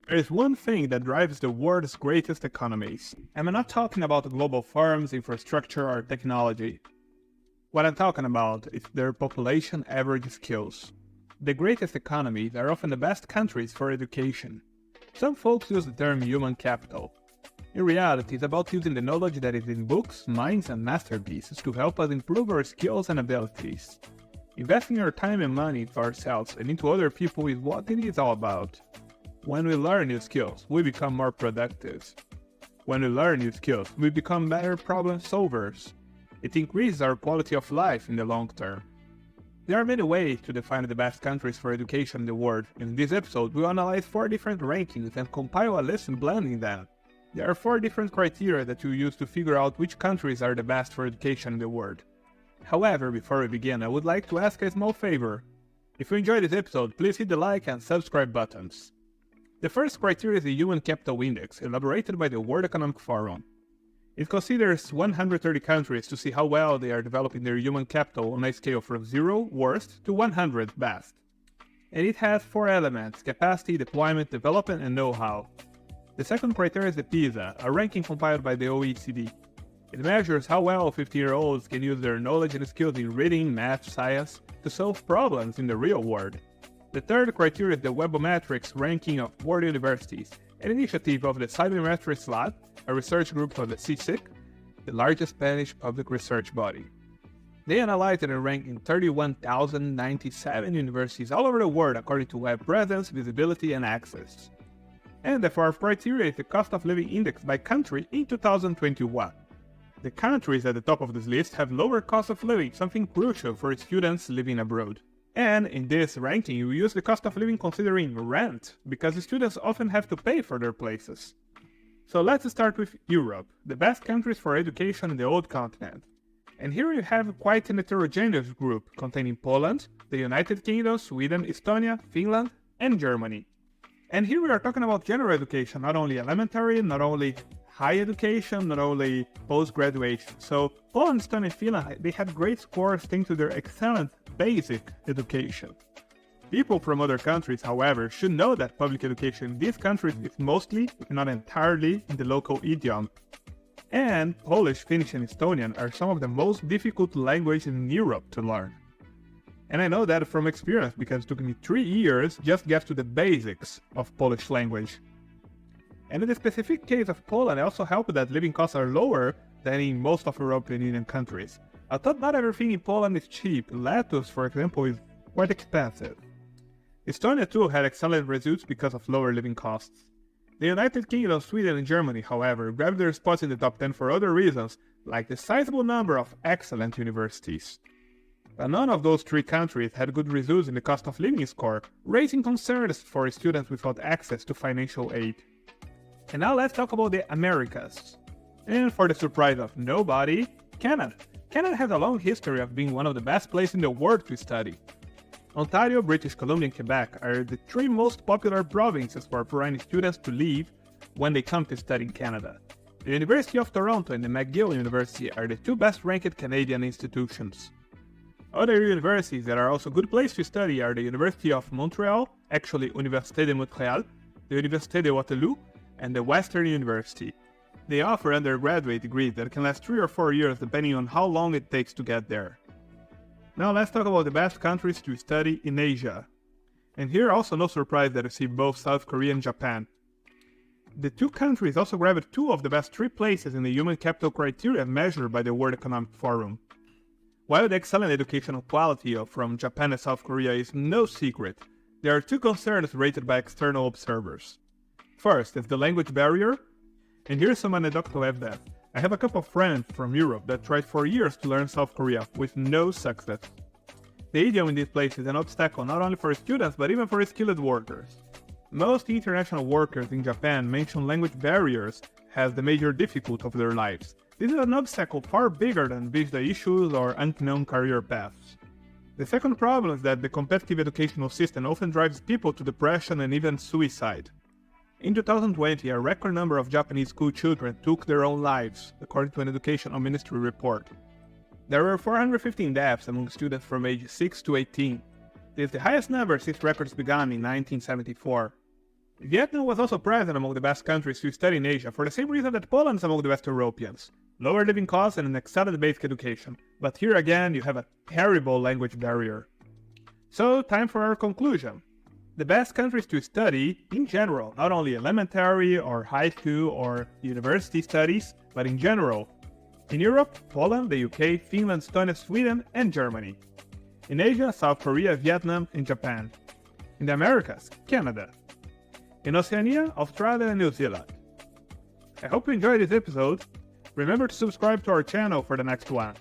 There is one thing that drives the world's greatest economies. And I'm not talking about global firms, infrastructure, or technology. What I'm talking about is their population average skills. The greatest economies are often the best countries for education. Some folks use the term human capital. In reality, it's about using the knowledge that is in books, minds, and masterpieces to help us improve our skills and abilities. Investing our time and money into ourselves and into other people is what it is all about. When we learn new skills, we become more productive. When we learn new skills, we become better problem solvers. It increases our quality of life in the long term. There are many ways to define the best countries for education in the world. In this episode, we'll analyze 4 different rankings and compile a list blending them. There are 4 different criteria that you use to figure out which countries are the best for education in the world. However, before we begin, I would like to ask a small favor. If you enjoyed this episode, please hit the like and subscribe buttons. The first criteria is the Human Capital Index, elaborated by the World Economic Forum. It considers 130 countries to see how well they are developing their human capital on a scale from 0, worst, to 100, best. And it has 4 elements: capacity, deployment, development, and know-how. The second criteria is the PISA, a ranking compiled by the OECD. It measures how well 15-year-olds can use their knowledge and skills in reading, math, science to solve problems in the real world. The third criteria is the Webometrics ranking of world universities, an initiative of the Cybermetrics Lab, a research group of the CSIC, the largest Spanish public research body. They analyzed and ranked 31,097 universities all over the world according to web presence, visibility, and access. And the fourth criteria is the cost of living index by country in 2021. The countries at the top of this list have lower cost of living, something crucial for students living abroad. And in this ranking, we use the cost of living considering rent, because students often have to pay for their places. So let's start with Europe, the best countries for education in the old continent. And here you have quite an heterogeneous group, containing Poland, the United Kingdom, Sweden, Estonia, Finland, and Germany. And here we are talking about general education, not only elementary, not only high education, not only post-graduation. So Poland, Estonia, and Finland, they had great scores thanks to their excellent basic education. People from other countries, however, should know that public education in these countries is mostly, if not entirely, in the local idiom. And Polish, Finnish, and Estonian are some of the most difficult languages in Europe to learn. And I know that from experience because it took me 3 years just to get to the basics of Polish language. And in the specific case of Poland, I also helped that living costs are lower than in most of European Union countries. I thought not everything in Poland is cheap. Lettuce, for example, is quite expensive. Estonia too had excellent results because of lower living costs. The United Kingdom, Sweden, and Germany, however, grabbed their spots in the top 10 for other reasons, like the sizable number of excellent universities. But none of those 3 countries had good results in the cost of living score, raising concerns for students without access to financial aid. And now let's talk about the Americas. And for the surprise of nobody, Canada. Canada has a long history of being one of the best places in the world to study. Ontario, British Columbia, and Quebec are the 3 most popular provinces for foreign students to live when they come to study in Canada. The University of Toronto and the McGill University are the 2 best-ranked Canadian institutions. Other universities that are also good places to study are the University of Montreal, actually Université de Montréal, the Université de Waterloo, and the Western University. They offer undergraduate degrees that can last 3 or 4 years depending on how long it takes to get there. Now let's talk about the best countries to study in Asia. And here also no surprise that you see both South Korea and Japan. The 2 countries also grabbed 2 of the best 3 places in the human capital criteria measured by the World Economic Forum. While the excellent educational quality from Japan and South Korea is no secret, there are 2 concerns rated by external observers. First is the language barrier, and here's some anecdotal evidence. I have a couple of friends from Europe that tried for years to learn South Korea with no success. The idiom in this place is an obstacle not only for students but even for skilled workers. Most international workers in Japan mention language barriers as the major difficulty of their lives. This is an obstacle far bigger than visa issues or unknown career paths. The second problem is that the competitive educational system often drives people to depression and even suicide. In 2020, a record number of Japanese school children took their own lives, according to an educational ministry report. There were 415 deaths among students from age 6 to 18. This is the highest number since records began in 1974. Vietnam was also present among the best countries to study in Asia for the same reason that Poland is among the West Europeans. Lower living costs and an excellent basic education. But here again, you have a terrible language barrier. So, time for our conclusion. The best countries to study, in general, not only elementary or high school or university studies, but in general. In Europe, Poland, the UK, Finland, Estonia, Sweden, and Germany. In Asia, South Korea, Vietnam, and Japan. In the Americas, Canada. In Oceania, Australia, and New Zealand. I hope you enjoyed this episode. Remember to subscribe to our channel for the next one.